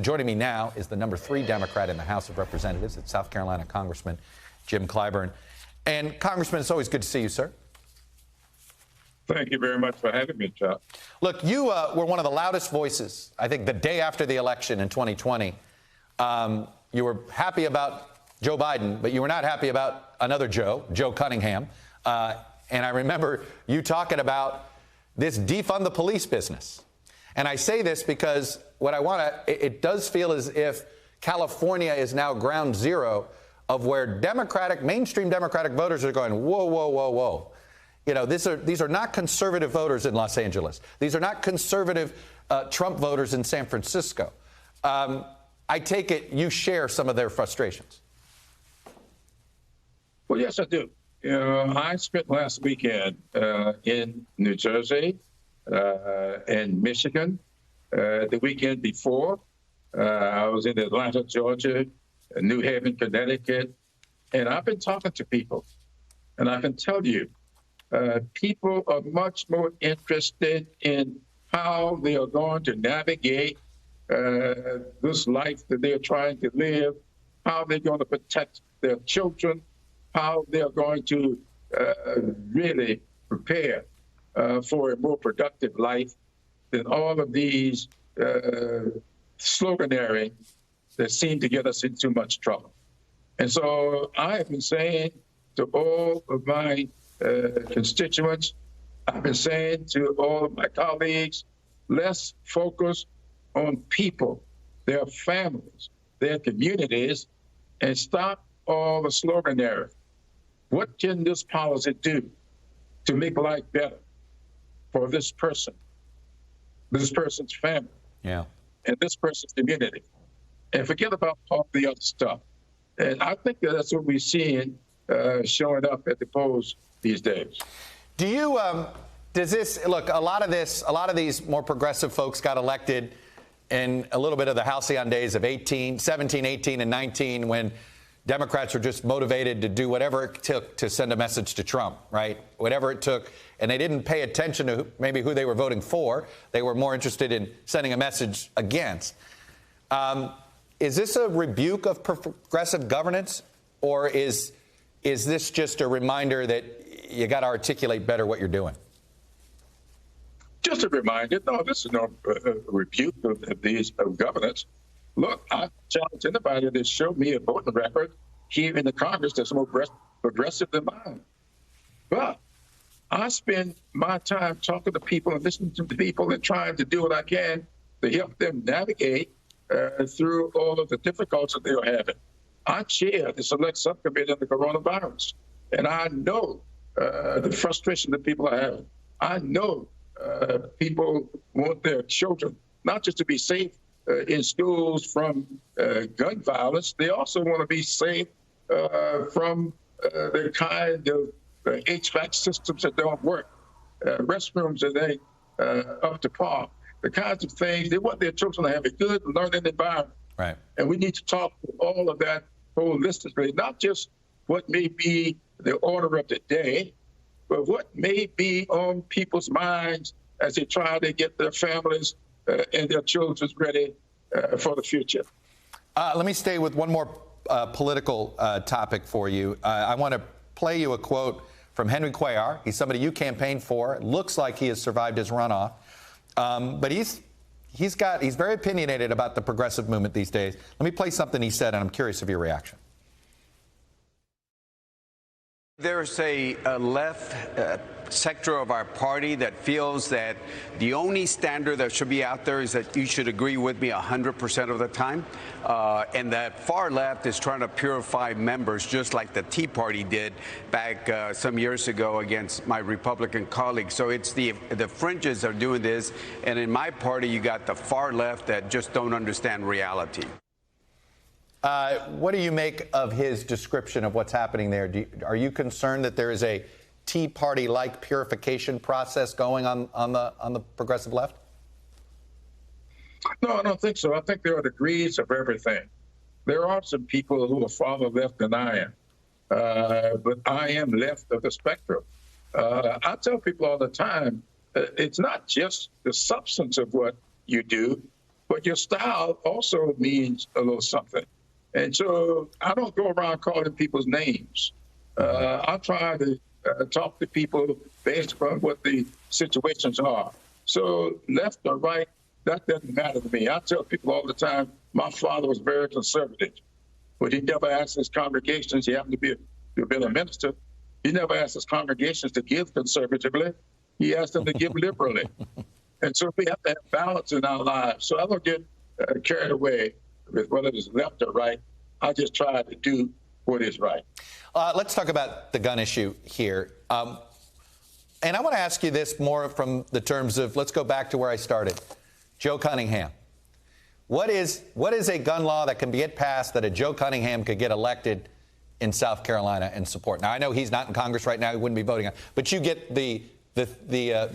So joining me now is the number 3 Democrat in the House of Representatives. It's South Carolina Congressman Jim Clyburn. And Congressman, it's always good to see you, sir. Thank you very much for having me, Chuck. Look, you were one of the loudest voices, I think, the day after the election in 2020. You were happy about Joe Biden, but you were not happy about another Joe Cunningham. And I remember you talking about this defund the police business. And I say this because what I want to, it does feel as if California is now ground zero of where mainstream Democratic voters are going, whoa, whoa, whoa, whoa. You know, these are not conservative voters in Los Angeles. These are not conservative Trump voters in San Francisco. I take it you share some of their frustrations. Well, yes, I do. You know, I spent last weekend in New Jersey and Michigan. The weekend before, I was in Atlanta, Georgia, New Haven, Connecticut, and I've been talking to people, and I can tell you, people are much more interested in how they are going to navigate this life that they're trying to live, how they're going to protect their children, how they're going to really prepare for a more productive life than all of these sloganeering that seem to get us in too much trouble. And so I have been saying to all of my constituents, I've been saying to all of my colleagues, let's focus on people, their families, their communities, and stop all the sloganeering. What can this policy do to make life better for this person, this person's family, and this person's community? And forget about all the other stuff. And I think that's what we're seeing showing up at the polls these days. Do you, does this, look, a lot of these more progressive folks got elected in a little bit of the halcyon days of 17, 18, and 19 when Democrats were just motivated to do whatever it took to send a message to Trump, right? Whatever it took. And they didn't pay attention to maybe who they were voting for. They were more interested in sending a message against. Is this a rebuke of progressive governance, or is this just a reminder that you got to articulate better what you're doing? Just a reminder. No, this is no rebuke of governance. Look, I challenge anybody to show me a voting record here in the Congress that's more progressive than mine. But I spend my time talking to people and listening to people and trying to do what I can to help them navigate through all of the difficulties that they're having. I chair the select subcommittee on the coronavirus, and I know the frustration that people are having. I know people want their children not just to be safe in schools from gun violence, they also want to be safe from the kind of HVAC systems that don't work, restrooms that ain't up to par, the kinds of things. They want their children to have a good learning environment. Right. And we need to talk all of that holistically, not just what may be the order of the day, but what may be on people's minds as they try to get their families and their children ready for the future. Let me stay with one more political topic for you. I want to play you a quote from Henry Cuellar. He's somebody you campaigned for. It looks like he has survived his runoff. But he's very opinionated about the progressive movement these days. Let me play something he said, and I'm curious of your reaction. There's a left sector of our party that feels that the only standard that should be out there is that you should agree with me 100% of the time. And that far left is trying to purify members just like the Tea Party did back some years ago against my Republican colleagues. So it's the fringes are doing this. And in my party, you got the far left that just don't understand reality. What do you make of his description of what's happening there? Are you concerned that there is a Tea Party-like purification process going on the progressive left? No, I don't think so. I think there are degrees of everything. There are some people who are farther left than I am, but I am left of the spectrum. I tell people all the time, it's not just the substance of what you do, but your style also means a little something. And so I don't go around calling people's names. I try to talk to people based upon what the situations are. So left or right, that doesn't matter to me. I tell people all the time, my father was very conservative, but he never asked his congregations. He happened to be a minister. He never asked his congregations to give conservatively. He asked them to give liberally. And so we have to have balance in our lives. So I don't get carried away with whether it's left or right. I just try to do what is right. Let's talk about the gun issue here. And I want to ask you this more from the terms of, let's go back to where I started. Joe Cunningham. What is a gun law that can get passed that a Joe Cunningham could get elected in South Carolina and support? Now, I know he's not in Congress right now. He wouldn't be voting on, but you get the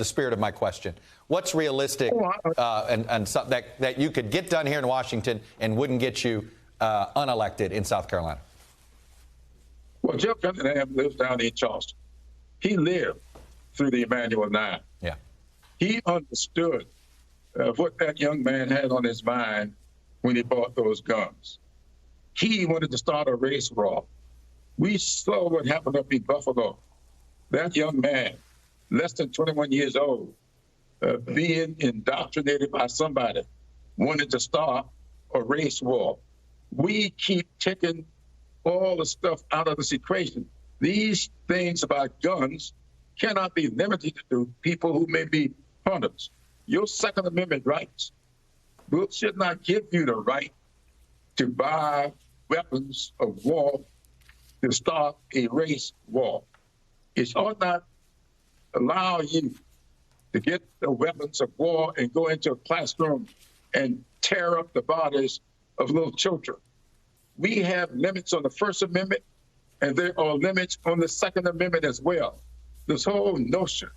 spirit of my question. What's realistic and something that you could get done here in Washington and wouldn't get you unelected in South Carolina? Well, Joe Cunningham lives down in Charleston. He lived through the Emanuel 9. Yeah. He understood what that young man had on his mind when he bought those guns. He wanted to start a race war. We saw what happened up in Buffalo. That young man, less than 21 years old, being indoctrinated by somebody, wanted to start a race war. We keep taking all the stuff out of this equation. These things about guns cannot be limited to people who may be hunters. Your Second Amendment rights should not give you the right to buy weapons of war to start a race war. It ought not allow you to get the weapons of war and go into a classroom and tear up the bodies of little children. We have limits on the First Amendment, and there are limits on the Second Amendment as well. This whole notion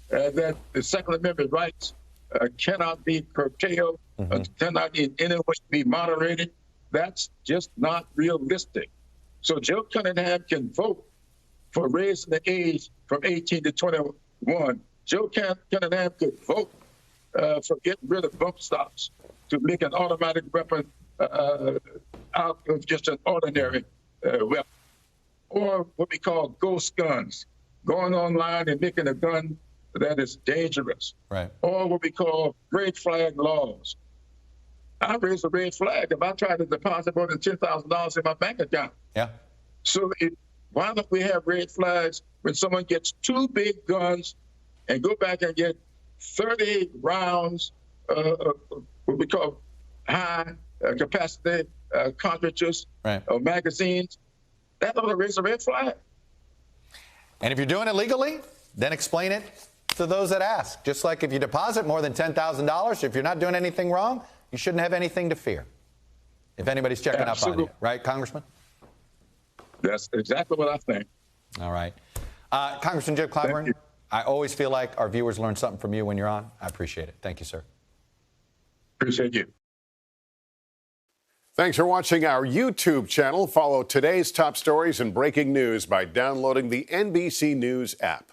that the Second Amendment rights cannot be curtailed, cannot in any way be moderated, that's just not realistic. So Joe Cunningham can vote for raising the age from 18 to 21. Joe Cunningham could vote for getting rid of bump stocks to make an automatic weapon out of just an ordinary weapon. Or what we call ghost guns, going online and making a gun that is dangerous. Right. Or what we call red flag laws. I raise a red flag if I try to deposit more than $10,000 in my bank account. Yeah. So why don't we have red flags when someone gets two big guns and go back and get 30 rounds of what we call high capacity cartridges or magazines? That ought to raise a red flag. And if you're doing it legally, then explain it to those that ask. Just like if you deposit more than $10,000, if you're not doing anything wrong, you shouldn't have anything to fear. If anybody's checking up on you, right, Congressman? That's exactly what I think. All right. Congressman Jim Clyburn, I always feel like our viewers learn something from you when you're on. I appreciate it. Thank you, sir. Appreciate you. Thanks for watching our YouTube channel. Follow today's top stories and breaking news by downloading the NBC News app.